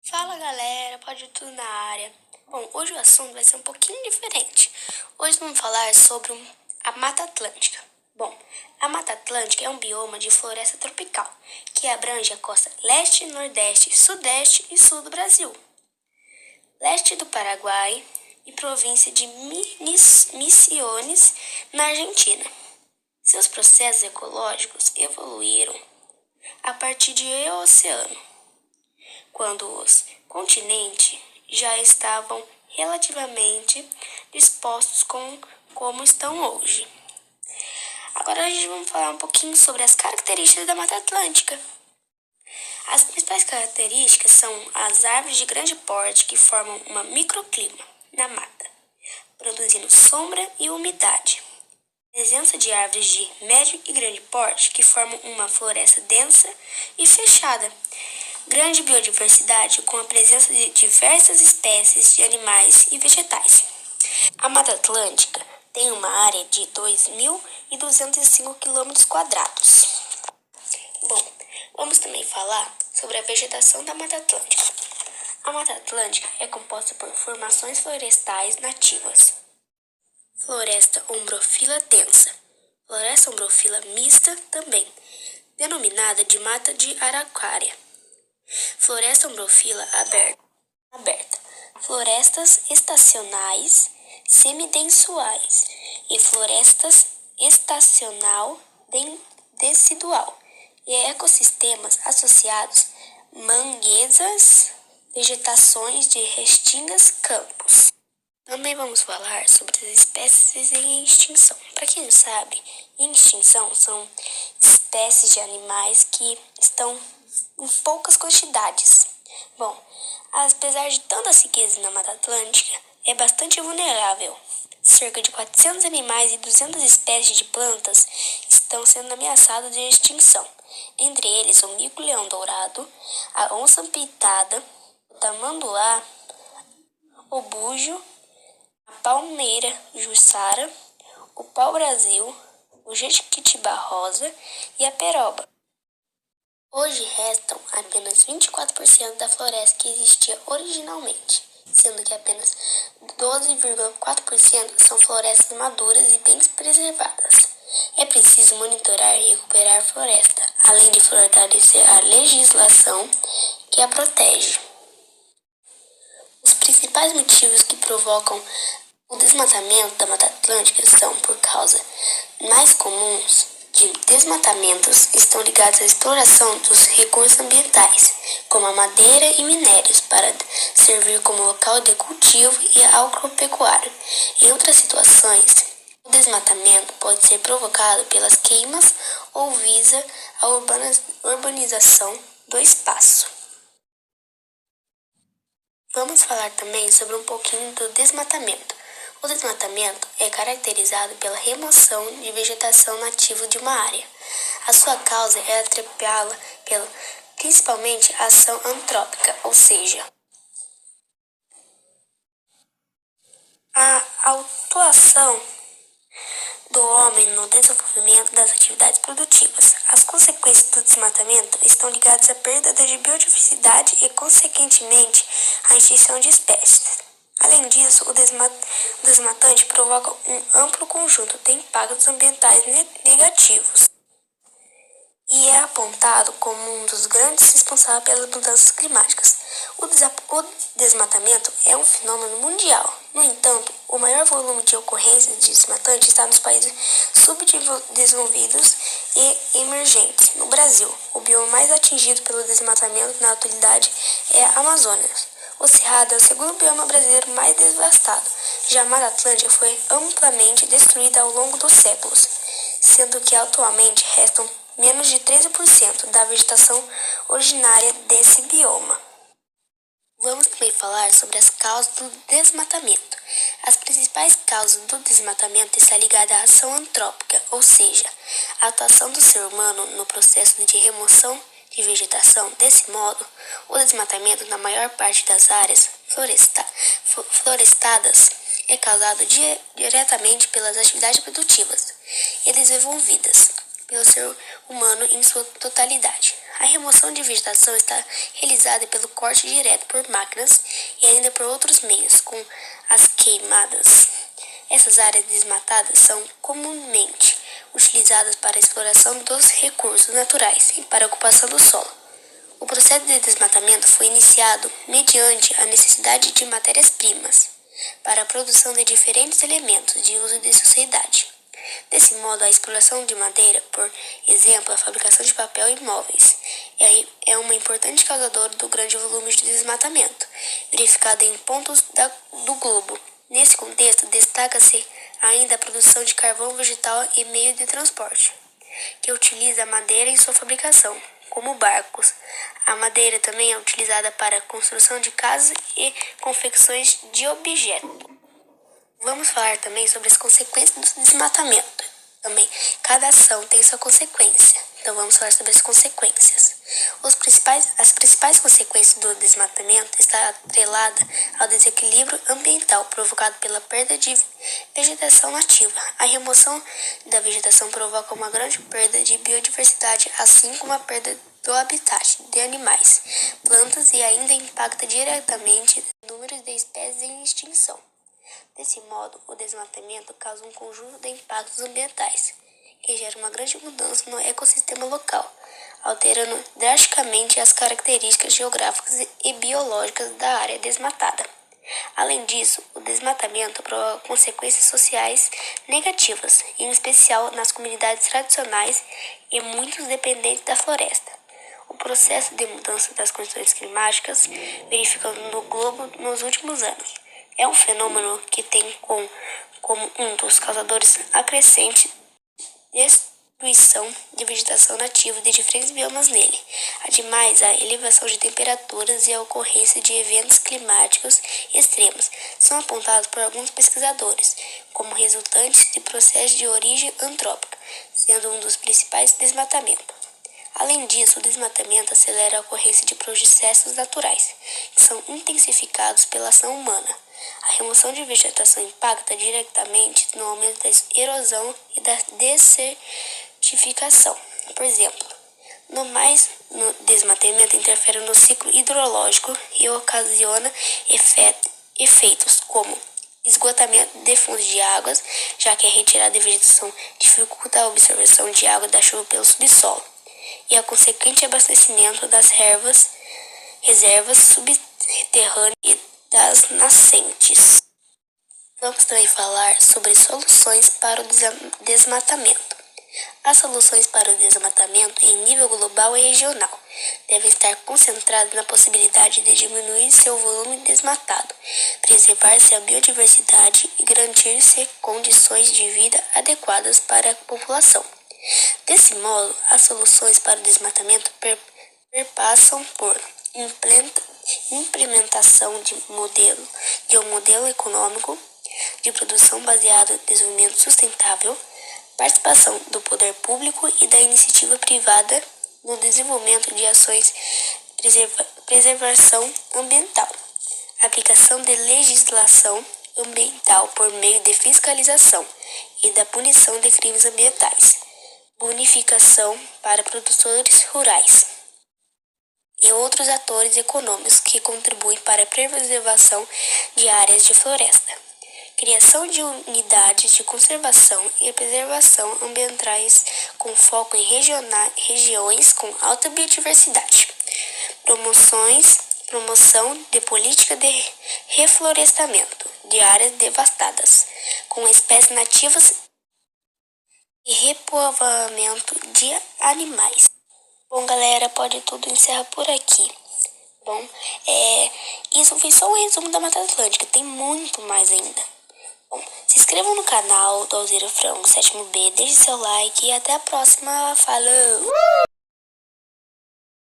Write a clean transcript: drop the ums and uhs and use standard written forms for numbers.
Fala galera, pode tudo na área. Bom, hoje o assunto vai ser um pouquinho diferente. Hoje vamos falar sobre a Mata Atlântica. Bom, a Mata Atlântica é um bioma de floresta tropical que abrange a costa leste, nordeste, sudeste e sul do Brasil, leste do Paraguai e província de Misiones, na Argentina. Seus processos ecológicos evoluíram a partir de oceano, quando os continentes já estavam relativamente dispostos como estão hoje. Agora a gente vai falar um pouquinho sobre as características da Mata Atlântica. As principais características são as árvores de grande porte que formam um microclima na mata, produzindo sombra e umidade. Presença de árvores de médio e grande porte que formam uma floresta densa e fechada. Grande biodiversidade com a presença de diversas espécies de animais e vegetais. A Mata Atlântica tem uma área de 2.205 km². Bom, vamos também falar sobre a vegetação da Mata Atlântica. A Mata Atlântica é composta por formações florestais nativas. Floresta ombrófila densa. Floresta ombrófila mista também, denominada de mata de araucária. Floresta ombrófila aberta. Florestas estacionais semidensuais e florestas estacional decidual e ecossistemas associados manguezas, vegetações de restingas, campos. Também vamos falar sobre as espécies em extinção. Para quem não sabe, em extinção são espécies de animais que estão em poucas quantidades. Bom, apesar de tanta riqueza na Mata Atlântica, é bastante vulnerável. Cerca de 400 animais e 200 espécies de plantas estão sendo ameaçadas de extinção. Entre eles o mico-leão dourado, a onça-pintada, o tamanduá, o bujo, a palmeira jussara, o pau-brasil, o jequitibá rosa e a peroba. Hoje restam apenas 24% da floresta que existia originalmente, sendo que apenas 12,4% são florestas maduras e bem preservadas. É preciso monitorar e recuperar a floresta, além de fortalecer a legislação que a protege. Os principais motivos que provocam o desmatamento da Mata Atlântica são por causa mais comuns de desmatamentos estão ligados à exploração dos recursos ambientais, como a madeira e minérios, para servir como local de cultivo e agropecuário. Em outras situações, o desmatamento pode ser provocado pelas queimas ou visa a urbanização do espaço. Vamos falar também sobre um pouquinho do desmatamento. O desmatamento é caracterizado pela remoção de vegetação nativa de uma área. A sua causa é atrapalhá-la pela principalmente ação antrópica, ou seja, a atuação do homem no desenvolvimento das atividades produtivas. As consequências do desmatamento estão ligadas à perda de biodiversidade e, consequentemente, à extinção de espécies. Além disso, o desmatante provoca um amplo conjunto de impactos ambientais negativos e é apontado como um dos grandes responsáveis pelas mudanças climáticas. O desmatamento é um fenômeno mundial. No entanto, o maior volume de ocorrências de desmatante está nos países subdesenvolvidos e emergentes. No Brasil, o bioma mais atingido pelo desmatamento na atualidade é a Amazônia. O Cerrado é o segundo bioma brasileiro mais devastado. Já a Mata Atlântica foi amplamente destruída ao longo dos séculos, sendo que atualmente restam menos de 13% da vegetação originária desse bioma. Vamos também falar sobre as causas do desmatamento. As principais causas do desmatamento estão ligadas à ação antrópica, ou seja, a atuação do ser humano no processo de remoção de vegetação. Desse modo, o desmatamento na maior parte das áreas florestadas é causado diretamente pelas atividades produtivas e desenvolvidas pelo ser humano em sua totalidade. A remoção de vegetação está realizada pelo corte direto por máquinas e ainda por outros meios, com as queimadas. Essas áreas desmatadas são comumente utilizadas para a exploração dos recursos naturais e para a ocupação do solo. O processo de desmatamento foi iniciado mediante a necessidade de matérias-primas para a produção de diferentes elementos de uso de sociedade. Desse modo, a exploração de madeira, por exemplo, a fabricação de papel e móveis, é uma importante causadora do grande volume de desmatamento, verificado em pontos do globo. Nesse contexto, destaca-se ainda a produção de carvão vegetal e meio de transporte, que utiliza a madeira em sua fabricação, como barcos. A madeira também é utilizada para a construção de casas e confecções de objetos. Vamos falar também sobre as consequências do desmatamento. Também, cada ação tem sua consequência. Então, vamos falar sobre as consequências. As principais consequências do desmatamento estão atreladas ao desequilíbrio ambiental provocado pela perda de vegetação nativa. A remoção da vegetação provoca uma grande perda de biodiversidade, assim como a perda do habitat de animais, plantas e ainda impacta diretamente no número de espécies em extinção. Desse modo, o desmatamento causa um conjunto de impactos ambientais, que gera uma grande mudança no ecossistema local, alterando drasticamente as características geográficas e biológicas da área desmatada. Além disso, o desmatamento provoca consequências sociais negativas, em especial nas comunidades tradicionais e muitos dependentes da floresta. O processo de mudança das condições climáticas verificado no globo nos últimos anos é um fenômeno que tem como um dos causadores a crescente destruição de vegetação nativa de diferentes biomas nele. Ademais, a elevação de temperaturas e a ocorrência de eventos climáticos extremos são apontados por alguns pesquisadores como resultantes de processos de origem antrópica, sendo um dos principais desmatamentos. Além disso, o desmatamento acelera a ocorrência de processos naturais, que são intensificados pela ação humana. A remoção de vegetação impacta diretamente no aumento da erosão e da desertificação. Por exemplo, no desmatamento interfere no ciclo hidrológico e ocasiona efeitos como esgotamento de fundos de águas, já que a retirada de vegetação dificulta a absorção de água da chuva pelo subsolo, e a consequente abastecimento das reservas subterrâneas e das nascentes. Vamos também falar sobre soluções para o desmatamento. As soluções para o desmatamento em nível global e regional devem estar concentradas na possibilidade de diminuir seu volume desmatado, preservar-se a biodiversidade e garantir-se condições de vida adequadas para a população. Desse modo, as soluções para o desmatamento perpassam por implementação de um modelo econômico de produção baseado no desenvolvimento sustentável, participação do poder público e da iniciativa privada no desenvolvimento de ações de preservação ambiental, aplicação de legislação ambiental por meio de fiscalização e da punição de crimes ambientais, bonificação para produtores rurais e outros atores econômicos que contribuem para a preservação de áreas de floresta, criação de unidades de conservação e preservação ambientais com foco em regiões com alta biodiversidade, promoção de política de reflorestamento de áreas devastadas com espécies nativas e repovoamento de animais. Bom, galera, pode tudo encerrar por aqui. Bom, isso foi só um resumo da Mata Atlântica, tem muito mais ainda. Bom, se inscrevam no canal do Alzira Frango 7º B, deixe seu like e até a próxima. Falou!